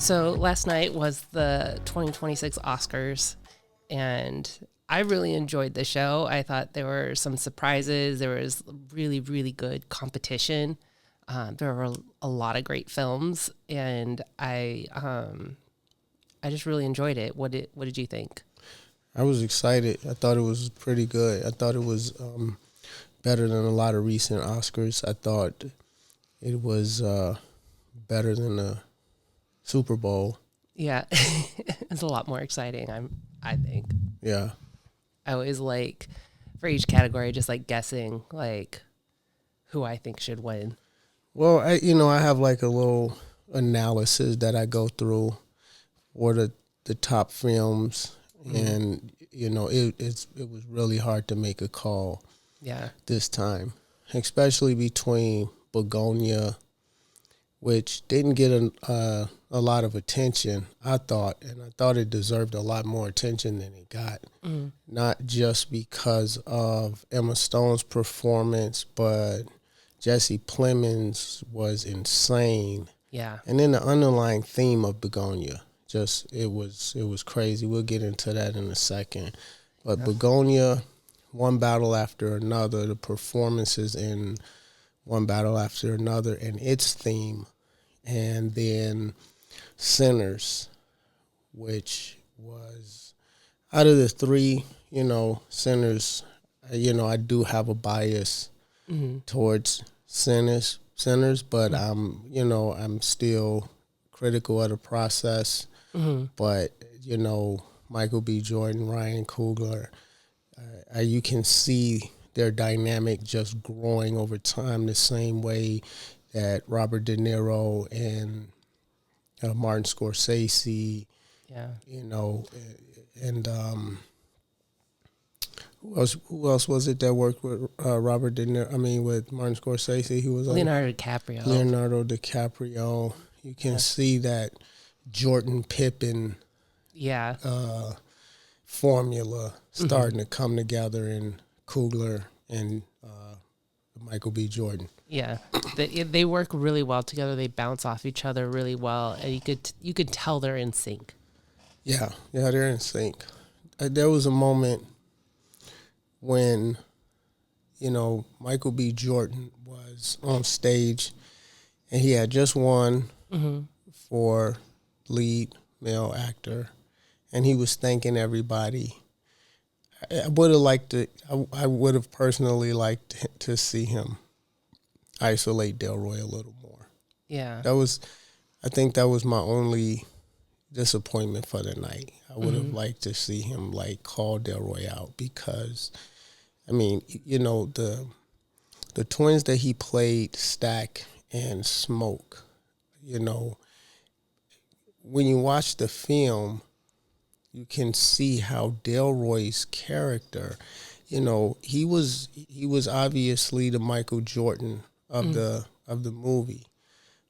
So last night was the 2026 Oscars, and I really enjoyed the show. I thought there were some surprises. There was really, really good competition. There were a lot of great films, and I just really enjoyed it. What did you think? I was excited. I thought it was pretty good. I thought it was better than a lot of recent Oscars. I thought it was better than the Super Bowl. Yeah, it's a lot more exciting. I think. Yeah. I always like for each category, just like guessing like who I think should win. Well, I have like a little analysis that I go through for the top films, and it was really hard to make a call. Yeah. This time, especially between Begonia, which didn't get a lot of attention, I thought, and I thought it deserved a lot more attention than it got. Not just because of Emma Stone's performance, but Jesse Plemons was insane. Yeah. And then the underlying theme of Begonia, it was crazy. We'll get into that in a second. But Begonia, one battle after another, the performances in one battle after another, and its theme, and then Sinners, which was out of the three, Sinners, I do have a bias towards Sinners, but I'm still critical of the process. But Michael B. Jordan, Ryan Coogler, you can see their dynamic just growing over time the same way that Robert De Niro and Martin Scorsese, Yeah. and who else was it that worked with Robert De Niro? I mean, with Martin Scorsese, who was Leonardo DiCaprio. Leonardo DiCaprio. You can see that Jordan Pippen Yeah. formula starting to come together in Coogler and Michael B. Jordan. Yeah. They work really well together. They bounce off each other really well, and you could tell they're in sync. Yeah, they're in sync. There was a moment when, Michael B. Jordan was on stage, and he had just won for lead male actor, and he was thanking everybody. I would have personally liked to see him isolate Delroy a little more. Yeah. I think that was my only disappointment for the night. I would have liked to see him call Delroy out, because, I mean, the twins that he played, Stack and Smoke, when you watch the film, you can see how Delroy's character, he was obviously the Michael Jordan of the movie,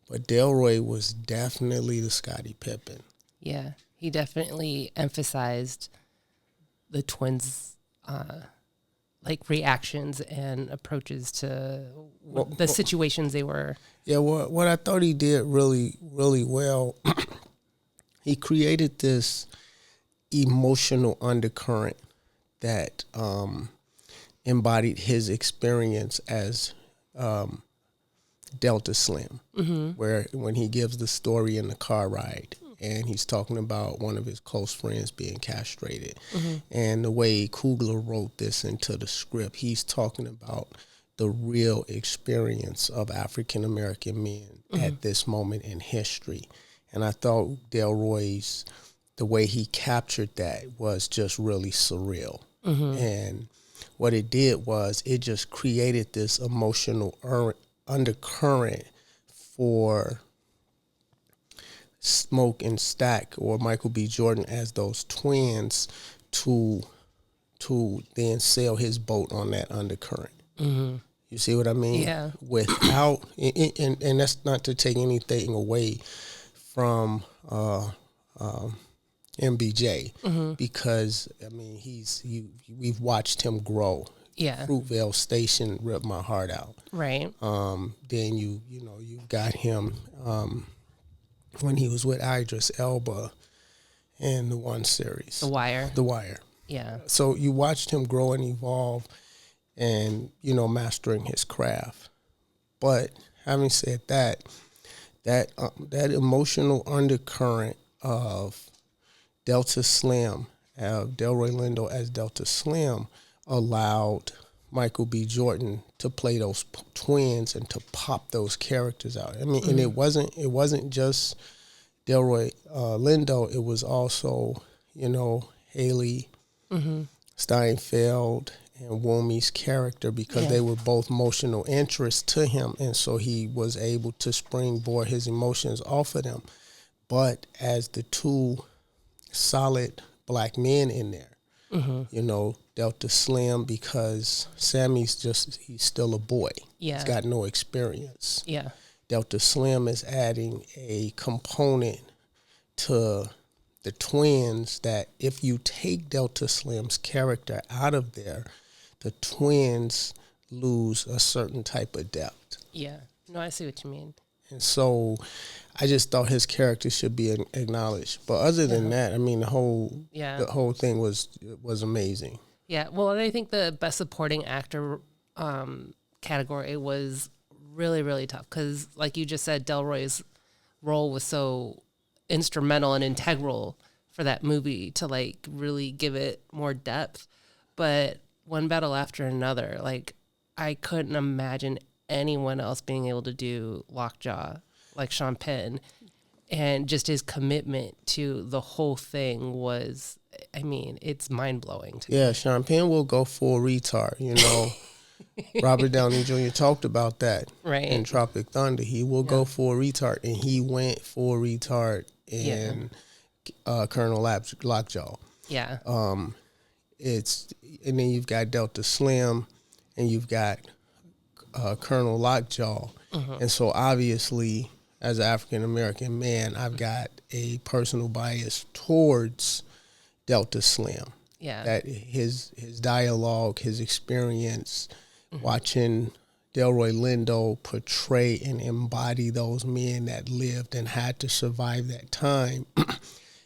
but Delroy was definitely the Scottie Pippen. Yeah. He definitely emphasized the twins' reactions and approaches to the situations they were. Yeah, what I thought he did really, really well, he created this emotional undercurrent that embodied his experience as Delta Slim, where when he gives the story in the car ride, and he's talking about one of his close friends being castrated, and the way Coogler wrote this into the script, he's talking about the real experience of African American men at this moment in history. And I thought Delroy's, the way he captured that was just really surreal. And what it did was it just created this emotional undercurrent for Smoke and Stack, or Michael B. Jordan as those twins, to then sail his boat on that undercurrent. You see what I mean? Yeah. Without, and that's not to take anything away from MBJ, because I mean we've watched him grow. Yeah. Fruitvale Station ripped my heart out. Right. Then you've got him when he was with Idris Elba in the one series, The Wire. The Wire. Yeah. So you watched him grow and evolve, and mastering his craft. But having said that, that emotional undercurrent of Delta Slim, Delroy Lindo as Delta Slim, allowed Michael B. Jordan to play those twins and to pop those characters out. I mean, and it wasn't just Delroy Lindo. It was also Haley Steinfeld and Womi's character, because they were both emotional interests to him, and so he was able to springboard his emotions off of them. But as the two solid black men in there, Delta Slim, because Sammy's he's still a boy. Yeah. He's got no experience. Yeah. Delta Slim is adding a component to the twins that if you take Delta Slim's character out of there, the twins lose a certain type of depth. Yeah. No, I see what you mean. And so I just thought his character should be acknowledged. But other than that, I mean, the whole thing was amazing. Yeah. Well, I think the best supporting actor category was really, really tough because, like you just said, Delroy's role was so instrumental and integral for that movie to really give it more depth. But one battle after another, I couldn't imagine anyone else being able to do Lockjaw like Sean Penn, and just his commitment to the whole thing was, it's mind blowing to me. Yeah, Sean Penn will go full retard, Robert Downey Jr. talked about that in Tropic Thunder. He will go full retard, and he went full retard in Colonel Lockjaw. Yeah. And then you've got Delta Slim, and you've got Colonel Lockjaw. And so obviously, as an African American man, I've got a personal bias towards Delta Slim. Yeah. That his dialogue, his experience, watching Delroy Lindo portray and embody those men that lived and had to survive that time,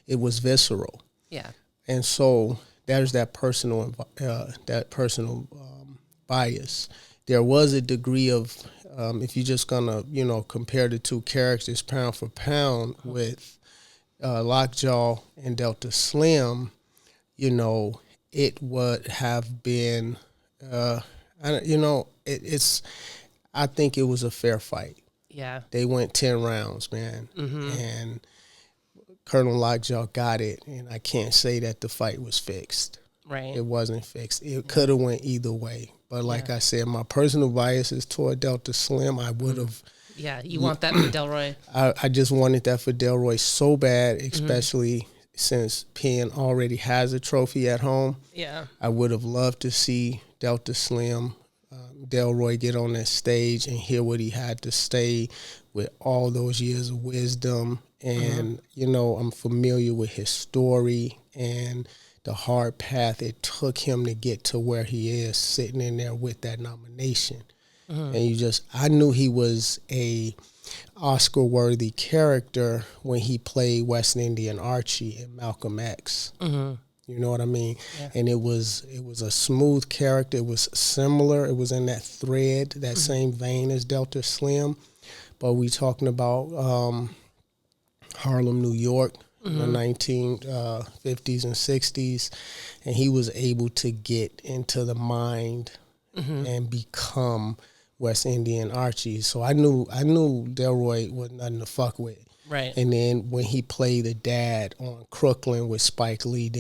it was visceral. Yeah. And so there's that personal bias. There was a degree of, if you're just gonna, compare the two characters pound for pound with Lockjaw and Delta Slim, it would have been, I think it was a fair fight. Yeah. They went 10 rounds, man. And Colonel Lockjaw got it, and I can't say that the fight was fixed. Right. It wasn't fixed. It could have went either way. But like I said, my personal bias is toward Delta Slim. I would have. Yeah, you want that for Delroy. I just wanted that for Delroy so bad, especially since Penn already has a trophy at home. Yeah. I would have loved to see Delta Slim, Delroy get on that stage and hear what he had to say with all those years of wisdom. And, I'm familiar with his story and the hard path it took him to get to where he is, sitting in there with that nomination. And I knew he was a Oscar-worthy character when he played West Indian Archie in Malcolm X. You know what I mean? Yeah. And it was a smooth character. It was similar. It was in that thread, that same vein as Delta Slim. But we talking about Harlem, New York, in the 1950s and 60s, and he was able to get into the mind and become West Indian Archie. So I knew Delroy was nothing to fuck with. Right. And then when he played the dad on Crooklyn with Spike Lee,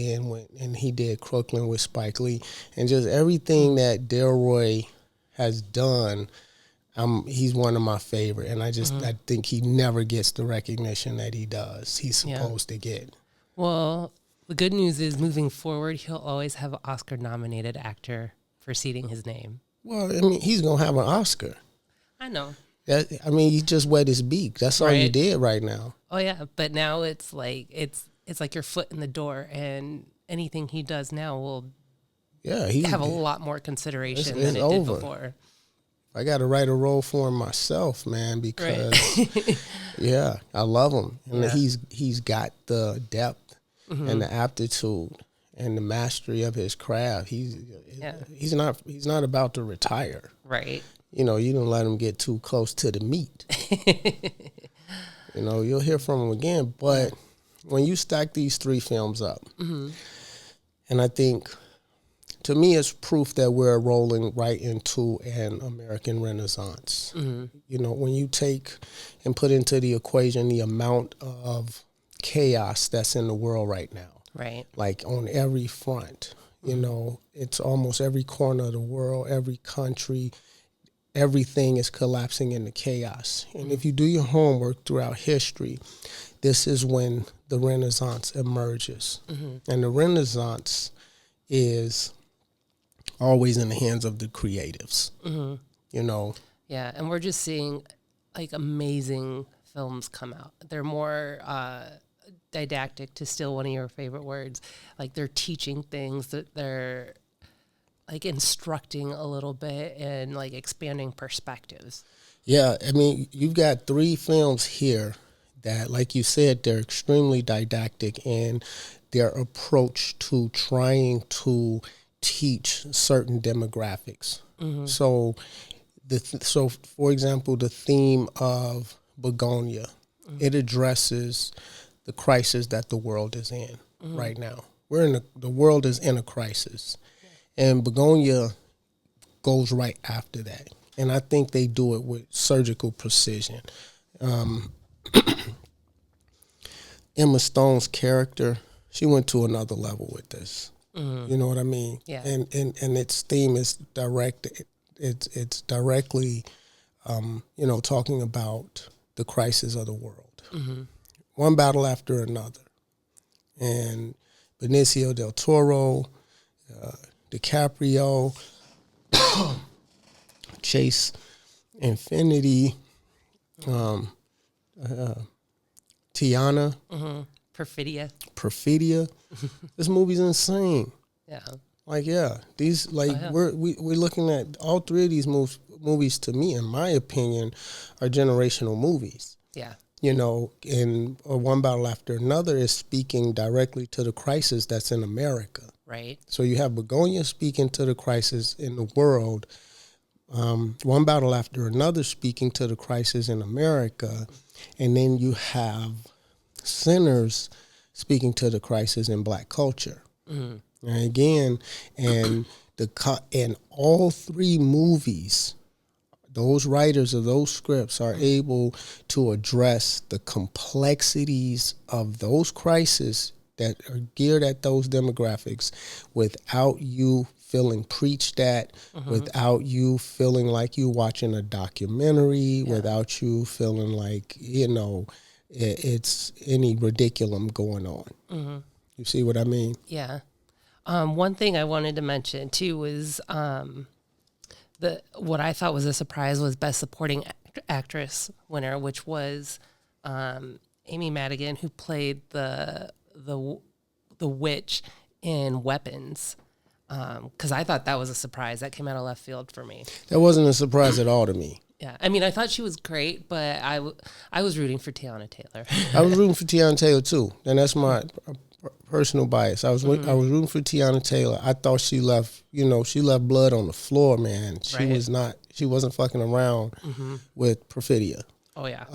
and he did Crooklyn with Spike Lee, and just everything that Delroy has done, he's one of my favorite, and I think he never gets the recognition that he does. He's supposed to get. Well, the good news is moving forward, he'll always have an Oscar-nominated actor preceding his name. Well, he's gonna have an Oscar. I know. He just wet his beak. That's all you did right now. Oh yeah, but now it's like your foot in the door, and anything he does now will have a lot more consideration than it did before. I got to write a role for him myself, man, because yeah, I love him, and he's got the depth and the aptitude and the mastery of his craft. He's not about to retire. Right. You know, you don't let him get too close to the meat. You know, you'll hear from him again. But when you stack these three films up, and I think, to me, it's proof that we're rolling right into an American Renaissance. You know, when you take and put into the equation the amount of chaos that's in the world right now. Right. Like on every front, you know, it's almost every corner of the world, every country, everything is collapsing into chaos. And if you do your homework throughout history, this is when the Renaissance emerges. And the Renaissance is always in the hands of the creatives, you know. Yeah, and we're just seeing like amazing films come out. They're more didactic, to steal one of your favorite words. Like they're teaching things, that they're like instructing a little bit and like expanding perspectives. Yeah, I mean, you've got three films here that, like you said, they're extremely didactic in their approach to trying to teach certain demographics. So, so for example, the theme of Begonia, it addresses the crisis that the world is in right now. We're in the world is in a crisis, and Begonia goes right after that. And I think they do it with surgical precision. Emma Stone's character, she went to another level with this. You know what I mean? Yeah. And its theme is directed. It's directly, you know, talking about the crisis of the world. One battle after another. And Benicio del Toro, DiCaprio, Chase Infinity, Tiana, Perfidia. This movie's insane. Yeah. Like, yeah, these, like, we're looking at all three of these movies, to me, in my opinion, are generational movies. Yeah. You know, and One Battle After Another is speaking directly to the crisis that's in America. Right. So you have Begonia speaking to the crisis in the world, One Battle After Another speaking to the crisis in America, and then you have Sinners speaking to the crisis in Black culture. And again, and all three movies, those writers of those scripts are able to address the complexities of those crises that are geared at those demographics without you feeling preached at, without you feeling like you watching a documentary, without you feeling like, you know, it's any ridiculum going on. You see what I mean? Yeah. One thing I wanted to mention too was what I thought was a surprise was Best Supporting Actress winner, which was Amy Madigan, who played the witch in Weapons. Because I thought that was a surprise. That came out of left field for me. That wasn't a surprise at all to me. Yeah, I mean, I thought she was great, but I was rooting for Tiana Taylor. I was rooting for Tiana Taylor too, and that's my personal bias. I was rooting for Tiana Taylor. I thought she left blood on the floor, man. She wasn't fucking around with Perfidia. Oh yeah.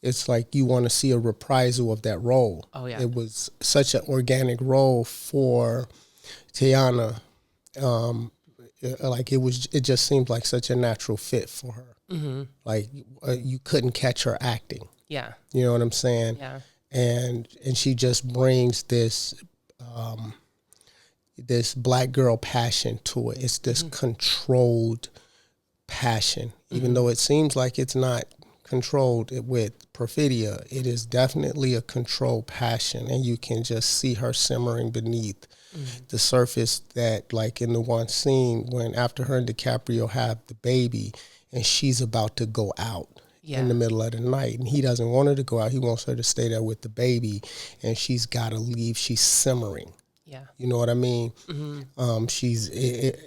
It's like you want to see a reprisal of that role. Oh yeah. It was such an organic role for Tiana. It just seemed like such a natural fit for her. Like you couldn't catch her acting. Yeah. You know what I'm saying? Yeah. And she just brings this this Black girl passion to it. It's this controlled passion, even though it seems like it's not controlled with Perfidia. It is definitely a controlled passion, and you can just see her simmering beneath the surface. That, like in the one scene when after her and DiCaprio have the baby, and she's about to go out. In the middle of the night, and he doesn't want her to go out. He wants her to stay there with the baby, and she's got to leave. She's simmering. Yeah, you know what I mean. It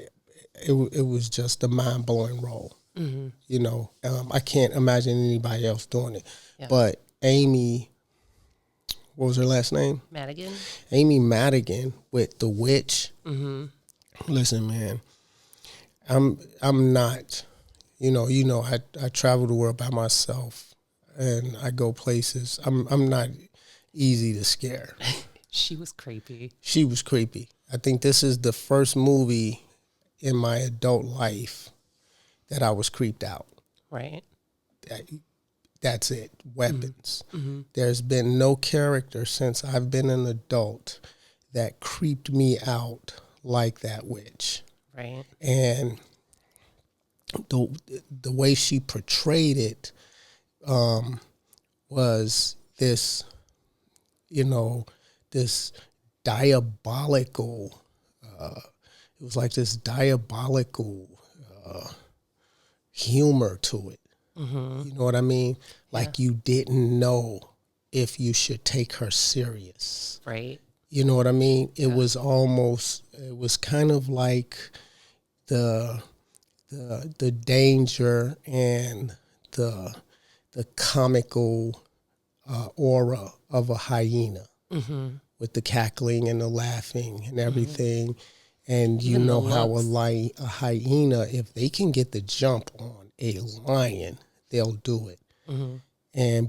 was just a mind blowing role. You know, I can't imagine anybody else doing it. Yeah. But Amy, what was her last name? Madigan. Amy Madigan with The Witch. Listen, man, I'm not, I travel the world by myself and I go places. I'm not easy to scare. She was creepy. She was creepy. I think this is the first movie in my adult life that I was creeped out. Right. That's it. Weapons. There's been no character since I've been an adult that creeped me out like that witch. Right. And the way she portrayed it was this, this diabolical. It was like this diabolical humor to it. You know what I mean? Like you didn't know if you should take her serious. Right. You know what I mean? It was kind of like the danger and the comical aura of a hyena with the cackling and the laughing and everything. And you Even know the how looks. a hyena, if they can get the jump on a lion, they'll do it.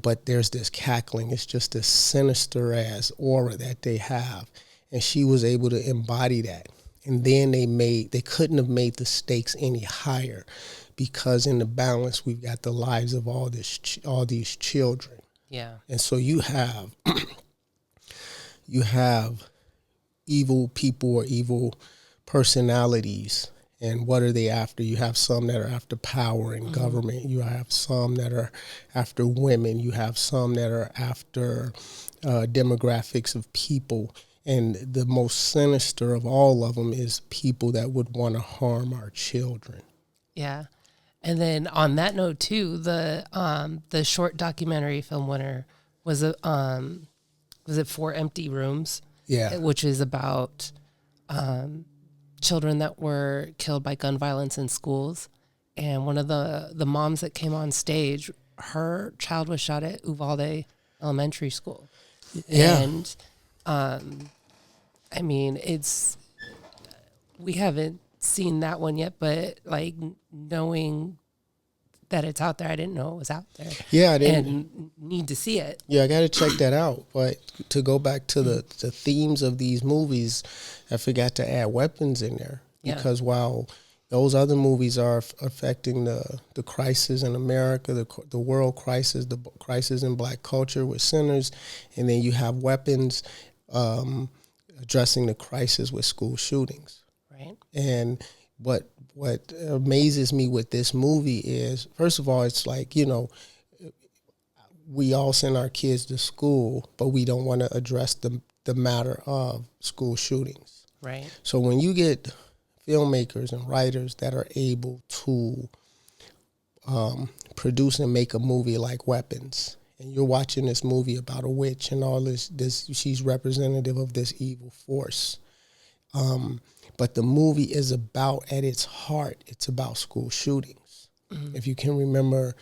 But there's this cackling. It's just this sinister ass aura that they have. And she was able to embody that. And then they couldn't have made the stakes any higher because in the balance, we've got the lives of all these children. Yeah. And so you have evil people or evil personalities. And what are they after? You have some that are after power and government. You have some that are after women. You have some that are after demographics of people. And the most sinister of all of them is people that would want to harm our children. Yeah. And then on that note too, the short documentary film winner was it Four Empty Rooms? Yeah. Which is about children that were killed by gun violence in schools. And one of the moms that came on stage, her child was shot at Uvalde Elementary School. Yeah. And I mean, we haven't seen that one yet, but like knowing that it's out there, I didn't know it was out there. Yeah, I didn't. And need to see it. Yeah, I got to check that out. But to go back to the themes of these movies, I forgot to add weapons in there. Because while those other movies are affecting the crisis in America, the world crisis, the crisis in black culture with sinners, and then you have weapons addressing the crisis with school shootings. Right. And what amazes me with this movie is, first of all, it's like, we all send our kids to school, but we don't want to address the matter of school shootings. Right. So when you get filmmakers and writers that are able to produce and make a movie like Weapons, and you're watching this movie about a witch and all this she's representative of this evil force. But the movie is about, at its heart, it's about school shootings. If you can remember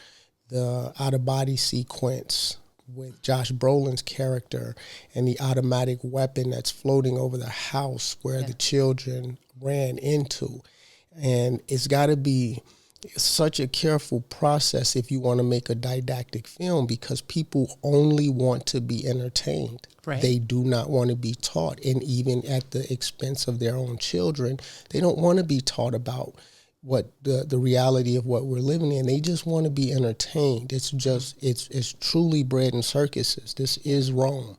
the out-of-body sequence with Josh Brolin's character and the automatic weapon that's floating over the house where the children ran into. And it's got to be such a careful process if you want to make a didactic film, because people only want to be entertained. Right. They do not want to be taught, and even at the expense of their own children, they don't want to be taught about what the reality of what we're living in. They just want to be entertained. It's just it's truly bread and circuses. This is Rome.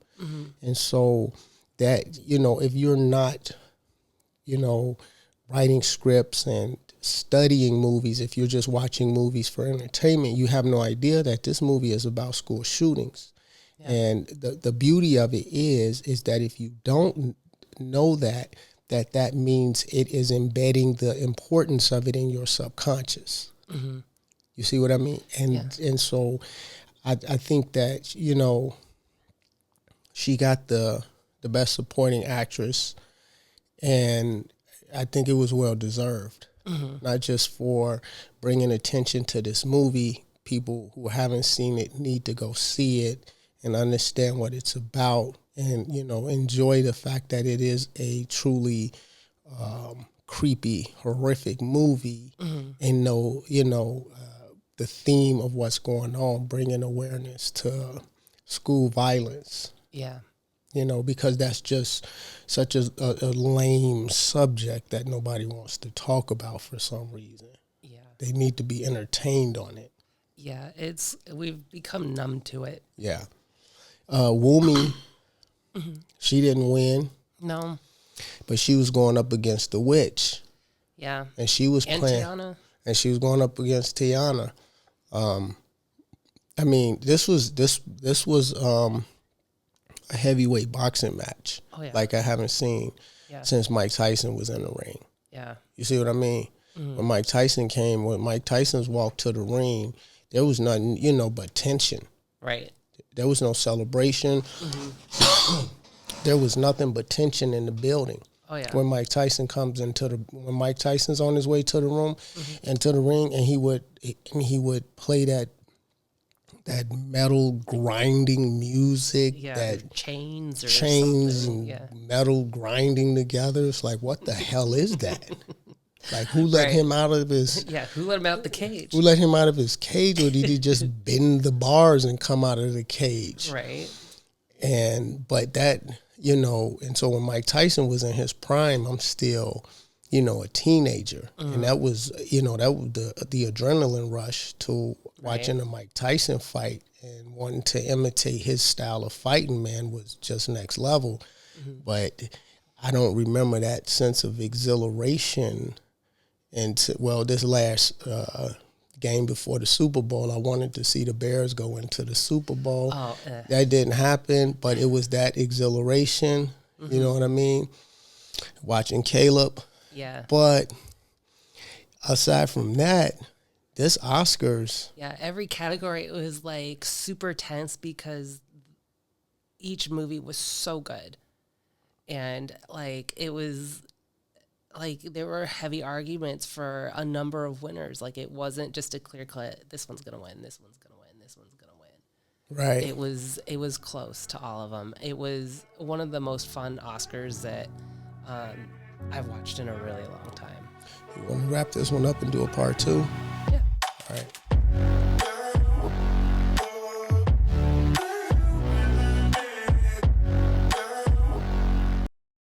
And so that, if you're not, writing scripts and studying movies, if you're just watching movies for entertainment, you have no idea that this movie is about school shootings. Yeah. And the beauty of it is that if you don't know that means it is embedding the importance of it in your subconscious. You see what I mean? And so I think that, she got the best supporting actress, and I think it was well deserved. not just for bringing attention to this movie. People who haven't seen it need to go see it and understand what it's about, and enjoy the fact that it is a truly creepy, horrific movie, and the theme of what's going on, bringing awareness to school violence. Yeah. Because that's just such a lame subject that nobody wants to talk about for some reason. Yeah. They need to be entertained on it. Yeah, we've become numb to it. Yeah. Wumi, she didn't win. No. But she was going up against the witch. Yeah. And she was playing. Tiana. And she was going up against Tiana. I mean, this was a heavyweight boxing match. Oh, yeah. Like I haven't seen since Mike Tyson was in the ring. Yeah. You see what I mean? When Mike Tyson's walked to the ring, there was nothing, but tension. Right. There was no celebration. There was nothing but tension in the building. Oh yeah. When Mike Tyson when Mike Tyson's on his way to the room and to the ring, and he would play that metal grinding music, that chains and metal grinding together. It's like, what the hell is that? Like, who let him out of his? Yeah, who let him out the cage? Who let him out of his cage, or did he just bend the bars and come out of the cage? Right. But that, and so when Mike Tyson was in his prime, I'm still, a teenager, and that was, that was the adrenaline rush to watching a Mike Tyson fight and wanting to imitate his style of fighting, man, was just next level. But I don't remember that sense of exhilaration. And this last game before the Super Bowl, I wanted to see the Bears go into the Super Bowl. That didn't happen, but it was that exhilaration. You know what I mean? Watching Caleb. Yeah. But aside from that, this Oscars. Yeah, every category was like super tense because each movie was so good. And like it was like there were heavy arguments for a number of winners. Like it wasn't just a clear cut, this one's going to win, this one's going to win, this one's going to win. Right. It was close to all of them. It was one of the most fun Oscars that I've watched in a really long time. You want to wrap this one up and do a part 2? Yeah. All right.